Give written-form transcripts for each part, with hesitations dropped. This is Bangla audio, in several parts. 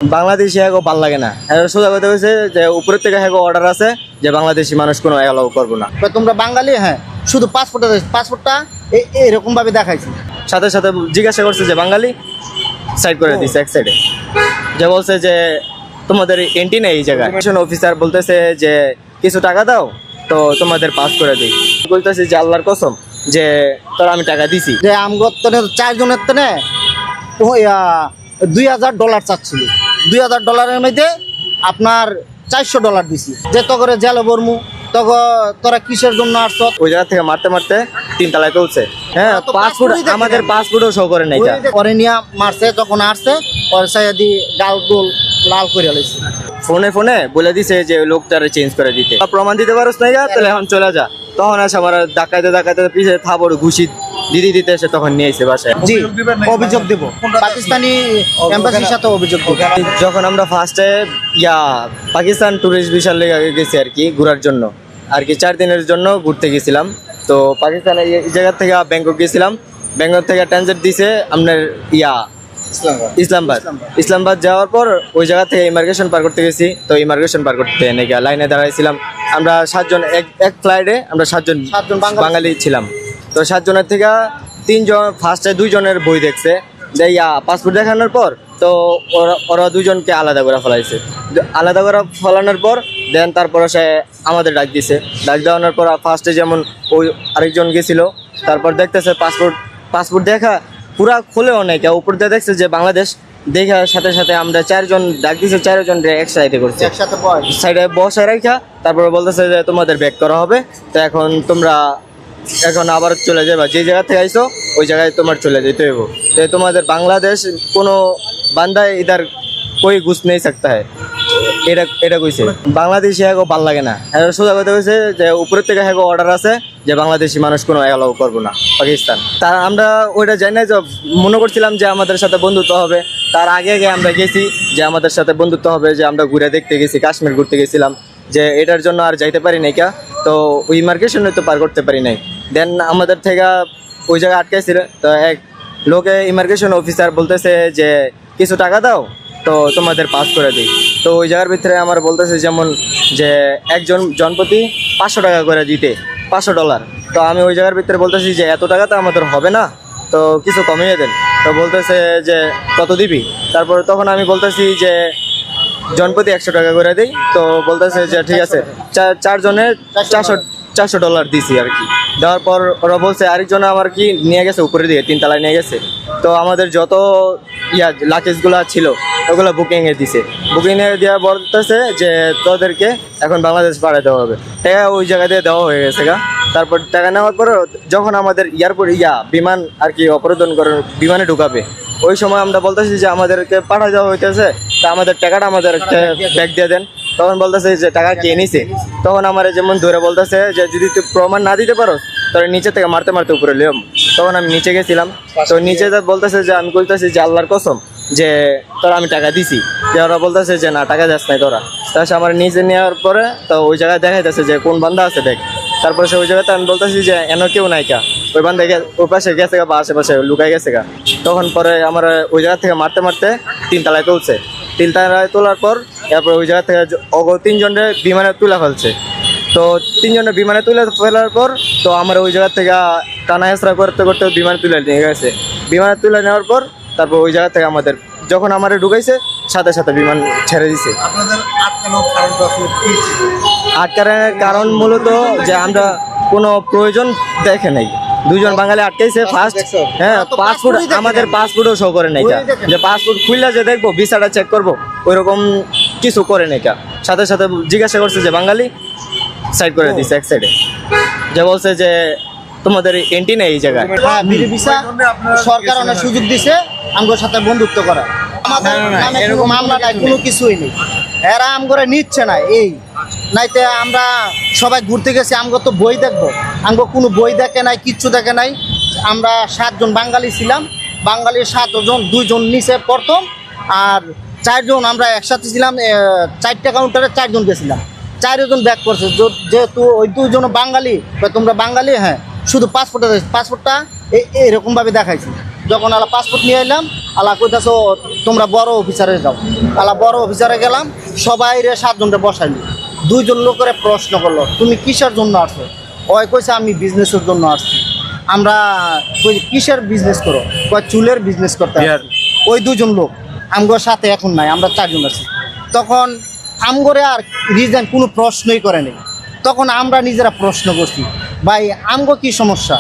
বাংলাদেশি হ্যাগো ভাল লাগে না। সোজা কথা হয়েছে যে উপরের থেকে হ্যাগো অর্ডার আছে যে বাংলাদেশি মানুষ কোনো অ্যালাউ করবো না। তোমরা বাঙালি, হ্যাঁ, শুধু পাসপোর্টটা এরকম ভাবে দেখাইছি। সাথে সাথে জিজ্ঞাসা করছে যে বাঙালি, সাইড করে দিচ্ছে এক সাইডে, যে বলছে যে তোমাদের এন্ট্রি নেই এই জায়গায়। অফিসার বলতেছে যে কিছু টাকা দাও তো তোমাদের পাস করে দিই। বলতেছি যে আল্লাহর কসম যে তোর আমি টাকা দিছি। যে আমগর তো 4 জনের তো $2000 চাচ্ছিল। $2000 মধ্যে আপনার $400 দিছি। যে তগরে জেলে বর্মু তোরা কিসের জন্য আসছ? ওই জায়গা থেকে মারতে মারতে 3 তলায় তুলছে। হ্যাঁ, পাসপোর্ট আমাদের পাসপোর্টও শো করে নাই। পরে নিয়ে মারছে, তখন আসছে পরে সাইদি গাল গোল লাল করে লাইছে। ফোনে ফোনে বলে দিছে যে লোকটারে চেঞ্জ করে দিতে। প্রমাণ দিতে পারোস না, তাহলে এখন চলে যা। তখন আসে আমার ডাকাইতে ডাকাইতে পিছে থাবড় ঘুষি দিতে এসে তখন নিয়ে এসে বাসায়। জি, অভিযোগ দেব, পাকিস্তানি এম্বাসির সাথে অভিযোগ দেব। যখন আমরা ফার্স্টে পাকিস্তান ট্যুরিস্ট ভিসার লেগে গেছি আর কি, ঘোরার জন্য আর কি 4 দিনের জন্য ঘুরতে গেছিলাম। তো পাকিস্তানে এই জায়গা থেকে ব্যাংকক গেছিলাম। ব্যাংকক থেকে ট্রানজিট দিছে আপনার ইসলামাবাদ যাওয়ার পর ওই জায়গা থেকে ইমিগ্রেশন পার করতে গেছি। তো ইমিগ্রেশন পার করতে নাকি লাইনে দাঁড়াইছিলাম আমরা 7 জন। এক ফ্লাইটে আমরা 7 জন বাঙালি ছিলাম। তো 7 জনের থেকে 3 জন ফার্স্টে 2 জনের বই দেখছে, যে পাসপোর্ট দেখানোর পর তো ওরা 2 জনকে আলাদা করে ফেলাইছে। আলাদা করে ফেলানোর পর দেন তারপরে সে আমাদের ডাক দিছে। ডাক দেওয়ানোর পর ফার্স্টে যেমন ওই আরেকজন গেছিল, তারপর দেখতেছে পাসপোর্ট দেখা পুরা খুলেও নাই, কেউ উপর দিয়ে দেখছে যে বাংলাদেশ। দেখার সাথে সাথে আমরা 4 জন ডাক দিছে, 4 জন এক সাইডে করছে, সাইডে বসায় রাখা। তারপরে বলতেছে যে তোমাদের ব্যাক করা হবে। তো এখন আবার চলে যাবে, যে জায়গা থেকে আইসো ওই জায়গায় তোমার চলে যেতে হইব। তো তোমাদের বাংলাদেশ কোনো বান্দা ইধার कोई घुस नहीं सकता है, এটা কইছে। বাংলাদেশি হ্যাগো ভাল লাগে না। সোজা কথা হয়েছে যে উপরের থেকে হ্যাগো অর্ডার আছে যে বাংলাদেশি মানুষ কোনো অ্যালাউ করবো না পাকিস্তান। তা আমরা ওইটা জানি না, যে মনে করছিলাম যে আমাদের সাথে বন্ধুত্ব হবে। তার আগে আমরা গেছি যে আমাদের সাথে বন্ধুত্ব হবে, যে আমরা ঘুরে দেখতে গেছি, কাশ্মীর ঘুরতে গেছিলাম, যে এটার জন্য আর যাইতে পারি নাই কা। তো ওই ইমিগ্রেশনে তো পার করতে পারি নাই। দেন আমাদের থেকে ওই জায়গায় আটকাইছিল। তো এক লোকে ইমিগ্রেশন অফিসার বলতেছে যে কিছু টাকা দাও তো তোমাদের পাস করে দিই। তো ওই জায়গার ভিতরে আমার বলতেছে যেমন যে একজন জনপ্রতি 500 টাকা করে দিতে, $500। তো আমি ওই জায়গার ভিতরে বলতেছি যে এত টাকা তো আমাদের হবে না, তো কিছু কমিয়ে দেন। তো বলতেছে যে কত দিবি। তারপর তখন আমি বলতেছি যে জনপ্রতি 100 টাকা করে দিই। তো বলতেছে যে ঠিক আছে, 4 জনের $400 দিছি আর কি। দেওয়ার পর ওরা বলছে আরেকজন আমার কি নিয়ে গেছে উপরে দিয়ে 3 তলায় নিয়ে গেছে। তো আমাদের যত লাকেজগুলো ছিল ওগুলো বুকিংয়ে দিছে। বুকিংয়ে দেওয়া বলতেছে যে তোদেরকে এখন বাংলাদেশ পাঠাতে হবে। টাকা ওই জায়গা দিয়ে দেওয়া হয়ে গেছে গা। তারপর টাকা নেওয়ার পর যখন আমাদের এয়ারপোর্ট বিমান আর কি অপহরণ করে বিমানে ঢুকাবে, ওই সময় আমরা বলতেছি যে আমাদেরকে পাঠা দেওয়া হইতেছে, তা আমাদের টাকাটা আমাদের ব্যাগ দিয়ে দেন। তখন বলতেছে যে টাকা কে নিছে। তখন আমার যেমন ধরে বলতেছে যে যদি তুই প্রমাণ না দিতে পারো তাহলে নিচে থেকে মারতে মারতে উপরে লিয়ম। তখন আমি নিচে গেছিলাম। তো নিচে বলতেছে যে আমি বলতেছি যে আল্লাহর কসম যে তোরা আমি টাকা দিছি। যে ওরা বলতেছে যে না টাকা যাস নাই তোরা। তার আমার নিচে নেওয়ার পরে তো ওই জায়গায় দেখা যাচ্ছে যে কোন বান্ধা আছে দেখ। তারপরে সে ওই জায়গাতে আমি বলতেছি যে এন কেউ নাই কা, ওই বান্ধা ওই পাশে গেছে গা বা আশেপাশে লুকাই গেছে গা। তখন পরে আমার ওই জায়গা থেকে মারতে মারতে 3 তলায় তুলছে। 3 তলায় তোলার পর তারপর ওই জায়গা থেকে 3 জনের বিমানে তুলে ফেলছে। তো 3 জনের বিমানে তুলে ফেলার পর তো আমার ওই জায়গা থেকে টানা হেঁচড়া করতে করতে বিমানে তুলে নিয়ে গেছে। বিমানে তুলে নেওয়ার পর তারপর ওই জায়গা থেকে আমাদের যখন আমার ঢুকাইছে সাথে সাথে বিমান ছেড়ে দিছে। আটকানোর কারণ মূলত যে আমরা কোনো প্রয়োজন দেখে নাই। 2 জন বাঙালি আটকাইছে ফার্স্ট। হ্যাঁ, পাসপোর্ট আমাদের পাসপোর্টও শো করে নাই কা, যে পাসপোর্ট খুললে যে দেখবো ভিসাটা চেক করবো ওইরকম কিছু করে নাই কা। সাথে সাথে জিজ্ঞাসা করছে যে বাঙালি, সাইড করে দিছে এক সাইডে, যে বলছে যে তোমাদের এন্ট্রি নেই এই জায়গায়। হ্যাঁ, ভিসা সরকার অনেক সুযোগ দিছে আমগোর সাথে বন্ধুত্ব করা। আমাদের নামে কোনো মামলা নাই, কোনো কিছুই নেই। এরা আমগরে নিচ্ছে না। এই নাইতে আমরা সবাই ঘুরতে গেছি, আমগো তো বই দেখবো, আমগো কোনো বই দেখে নাই, কিচ্ছু দেখে নাই। আমরা 7 জন বাঙালি ছিলাম। বাঙালির 7 জন, 2 জন নিচে প্রথম আর 4 জন আমরা একসাথে ছিলাম। 4টা কাউন্টারে 4 জন গেছিলাম, 4 জন ব্যাক করছে। যেহেতু ওই 2 জন বাঙালি, তোমরা বাঙালি, হ্যাঁ, শুধু পাসপোর্টটা এরকমভাবে দেখাইছি। যখন আলা পাসপোর্ট নিয়ে এলাম আলা কইতাছো তোমরা বড় অফিসারে যাও। আলা বড় অফিসারে গেলাম, সবাই রে 7 জনরে বসাইলি। 2 জন লোকের প্রশ্ন করলো তুমি কিসের জন্য আসছো? ওই কইছে আমি বিজনেসের জন্য আসছি। আমরা কই কিসের বিজনেস করো? কয় চুলের বিজনেস করতে আসছি। ওই 2 জন লোক আমগোর সাথে এখন নাই, আমরা 4 জন আছি। তখন আমগরে আর রিজন কোনো প্রশ্নই করেনি। তখন আমরা নিজেরা প্রশ্ন করছি, ভাই আমগো কি সমস্যা?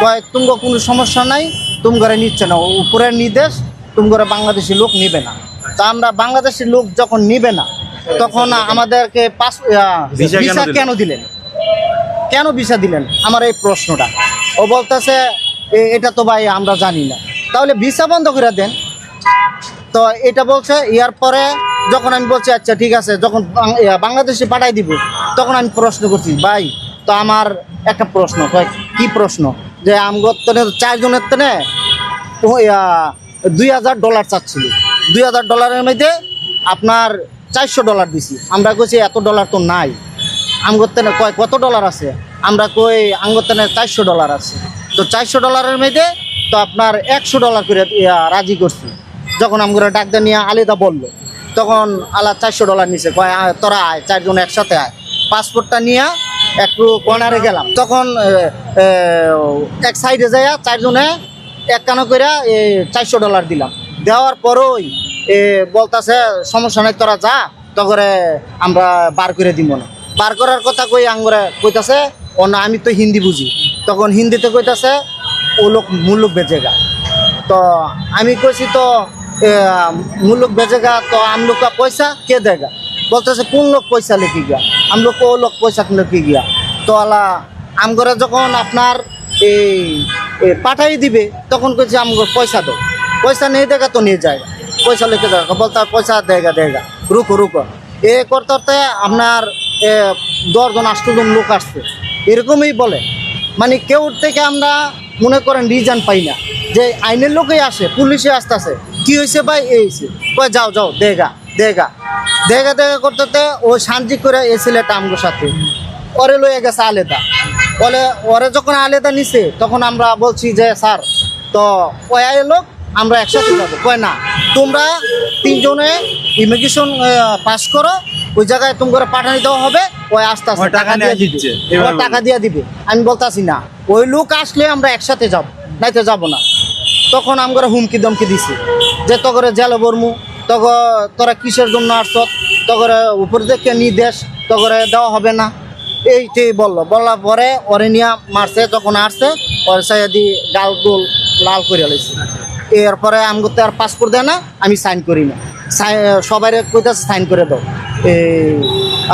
কয় তুমগো কোনো সমস্যা নাই, তুমগরে নিচ্ছে না, উপরের নির্দেশ, তুমগরে বাংলাদেশি লোক নিবে না। তা আমরা বাংলাদেশি লোক যখন নিবে না, তখন আমাদেরকে ভিসা কেন দিলেন? কেন ভিসা দিলেন? আমার এই প্রশ্নটা। ও বলতেছে এটা তো ভাই আমরা জানি না। তাহলে ভিসা বন্ধ করে দেন। তো এটা বলছে। ইয়ার পরে যখন আমি বলছি আচ্ছা ঠিক আছে, যখন বাংলাদেশে পাঠাই দিব, তখন আমি প্রশ্ন করছি, ভাই তো আমার একটা প্রশ্ন। কি প্রশ্ন? যে আমগর 4 জনের তেনে $2000 চাচ্ছিল। $2000 মধ্যে আপনার $400 দিছি। আমরা কইছি এত ডলার তো নাই আমগর তেনে। কয় কত ডলার আছে? আমরা কই আমগর তেনে $400 আছে। তো $400 মধ্যে তো আপনার $100 করে রাজি করছি। যখন আমরা ডাক্তার নিয়ে আলাদা বললো, তখন আলা $400 নিছে। কয় তোরা আয়, 4 জন একসাথে আয়। পাসপোর্টটা নিয়ে একটু কর্নারে গেলাম। তখন এক সাইডে যাইয়া 4 জনে এক কানো করে $400 দিলাম। দেওয়ার পরই বলতাছে সমস্যা নাই, তোরা যা, তখন আমরা বার করে দিব না। বার করার কথা কই আঙ্গরে কইতাছে ও না আমি তো হিন্দি বুঝি। তখন হিন্দিতে কইতাছে ও লোক মুলুক বেচেগা। तो আমি কইছি তো मुल्क बेचेगा तो हम लोग का पैसा के देगा? बोलते से कौन लोग पैसा लेके गया? हम लोग को वो लोग पैसा लेके गया। तो আলা আমগরে যখন আপনার পাঠাই দিবে তখন কইছে আমগো পয়সা দাও। পয়সা नहीं देगा तो नहीं जाएगा, पैसा लेके जाएगा। बोलता पैसा देगा देगा, रुको रुको। এ করতে করতে আপনার 10 জন 8 জন লোক আসছে। এরকমই বলে, মানে কেউ থেকে আমরা মনে করেন রিজন পাই না যে আইনের লোকই আসে, পুলিশে আসতেছে, কি হয়েছে ভাই এই হয়েছে, কয় যাও যাও দেগা দেগা দেগা দেগা করতে ও শান্তি করে এই ছেলেটা আমগোর সাথে ওরে লয়ে গেছে আলাদা। বলে ওরে যখন আলাদা নিছে তখন আমরা বলছি যে স্যার তো ওই লোক আমরা একসাথে যাবো। কয় না, তোমরা 3 জনে ইমিগ্রেশন পাস করো, ওই জায়গায় তোমাকে পাঠানি দেওয়া হবে, ওই আস্তে আস্তে টাকা দিয়ে দিচ্ছে, টাকা দিয়ে দিবে। আমি বলতাছি না, ওই লোক আসলে আমরা একসাথে যাবো, নাইতে যাবো না। তখন আমরা হুমকি দমকি দিছি যে তগরে জেলে বরমু, তোরা কিসের জন্য আসছ, তগরে উপর থেকে নির্দেশ, তগরে দেওয়া হবে না, এইটাই বললো। বলার পরে ওরে নিয়ে মারছে। যখন আসছে ওর সাইদি গাল গোল লাল করে লাইছে। এরপরে আমাকে তো আর পাসপোর্ট দেয় না, আমি সাইন করি না। সবাই কইতেছে সাইন করে দাও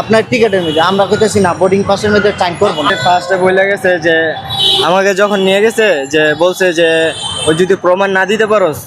আপনার টিকিটের মধ্যে। আমরা কইতেছি না, বোর্ডিং পাসের মধ্যে সাইন করবো না। ফার্স্টে বলে গেছে যে আমাকে যখন নিয়ে গেছে যে বলছে যে ওই যদি প্রমাণ না দিতে পারোস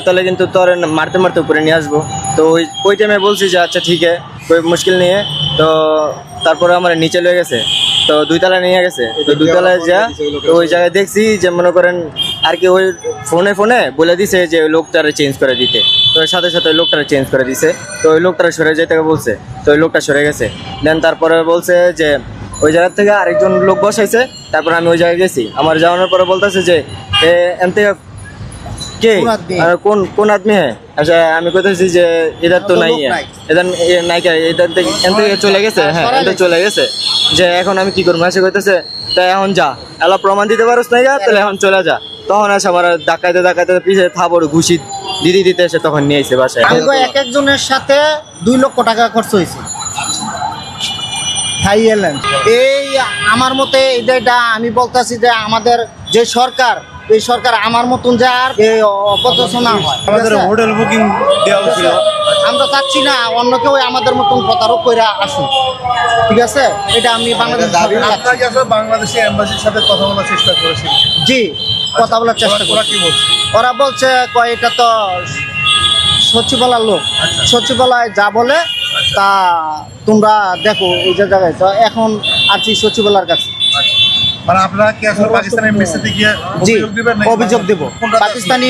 তাহলে কিন্তু তোর মারতে মারতে উপরে নিয়ে আসবো। তো ওই টাইমে বলছি যে আচ্ছা ঠিক আছে, কোই মুশকিল নিয়ে। তো তারপরে আমার নিচে লয়ে গেছে, তো 2 তলায় নিয়ে গেছে। তো 2 তলায় যা তো ওই জায়গায় দেখছি যে মনে করেন আর কি ওই ফোনে বলে দিছে যে ওই লোকটারে চেঞ্জ করে দিতে। তো সাথে সাথে ওই লোকটারে চেঞ্জ করে দিছে। তো ওই লোকটারে সরে যেতে বলছে, তো ওই লোকটা সরে গেছে। দেন তারপরে বলছে যে ওই জায়গার থেকে আরেকজন লোক বসাইছে। তারপর আমি ওই জায়গায় গেছি। আমার যাওয়ানোর পরে বলতেছে যে এন থেকে কে কোন আদমি হ্যাঁ। আচ্ছা আমি কইতেছি যে এদের তো নাই, এদের নাই, এদের থেকে এন থেকে চলে গেছে। হ্যাঁ এদের চলে গেছে, যে এখন আমি কি করবো? এসে কইতেছে তাই এখন যা, এলা প্রমাণ দিতে পারোস না, তাহলে এখন চলে যা। তখন আসে আমার ডাকাইতে পিছিয়ে থাবড় ঘুষি দিতে এসে তখন নিয়ে এসে বাসায়। এক একজনের সাথে 2 লক্ষ টাকা খরচ হয়েছে। এই আমার মতে এটা আমি বলতেছি যে আমাদের যে সরকার, এই সরকার আমার মতন যে আর অপচনা হয়। আমাদের হোটেল বুকিং দেওয়া ছিল, আমরা চাচ্ছি না অন্য কেউ আমাদের মতন প্রতারক করে আসুক, ঠিক আছে? এটা আমি বাংলাদেশ বাংলাদেশের এম্বাসির সাথে কথা বলার চেষ্টা করেছি। জি, কথা বলার চেষ্টা করা। কি বলছে? ওরা বলছে কয় এটা তো সচিবালয়ের লোক, সচিবালয় যা বলে তা তোমরা দেখো ওই জায়গায়। তো এখন আসছি সচিবালয়ের কাছে। মানে আপনারা কি আসলে পাকিস্তানি এমবাসিতে গিয়ে জি অভিযোগ দিবেন? অভিযোগ দেব, পাকিস্তানি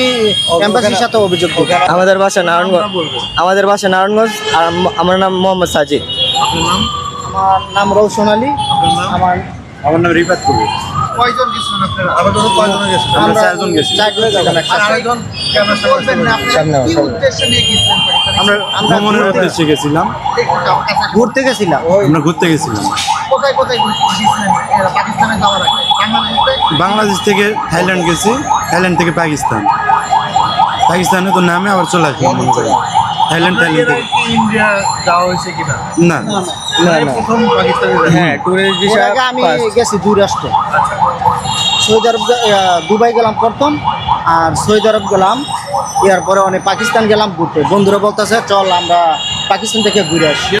এমবাসির সাথে অভিযোগ দেব। আমাদের বাসা নারায়ণগঞ্জ। আর আমার নাম মোহাম্মদ সাজিদ। আপনার নাম? আমার নাম রৌশন আলী। আপনার নাম? আমার আমার নাম রিফাত কবির। কয়জন গেছিলেন আপনারা? আমার জন্য কয়জন গেছিলেন? আমরা 4 জন গেছি। 4 জন গেলাম আর একসাথে। আরেকজন ক্যামেরার সামনে বলবেন না আপনারা সামনে কি আমার, উদ্দেশ্যে নিয়ে গেছিলেন পরীক্ষা? আমরা আমরা ভ্রমণের উদ্দেশ্যে গেছিলাম, ঘুরতে গেছিলাম। আমরা ঘুরতে গেছিলাম কোথায় কোথায় গেছিলেন এরা পাকিস্তানে যাওয়ার আগে? বাংলাদেশে বাংলাদেশ থেকে থাইল্যান্ড গেছি, থাইল্যান্ড থেকে পাকিস্তান, পাকিস্তানে তো নামে আবার চলে আসলাম মনে করি। থাইল্যান্ড এর আগে থেকে কি ইন্ডিয়া যাওয়া হয়েছে কিনা? না না এই না প্রথম পাকিস্তানে যাওয়া। হ্যাঁ ট্যুরিস্ট এর ভিসা আগে আমি গেছি 2 রাষ্ট্রে। সৌদি আরব দুবাই গেলাম প্রথম, আর সৌদি আরব গেলাম, এরপরে অনেক পাকিস্তান গেলাম ঘুরতে। বন্ধুরা বলতেছে চল আমরা পাকিস্তান থেকে ঘুরে আসি।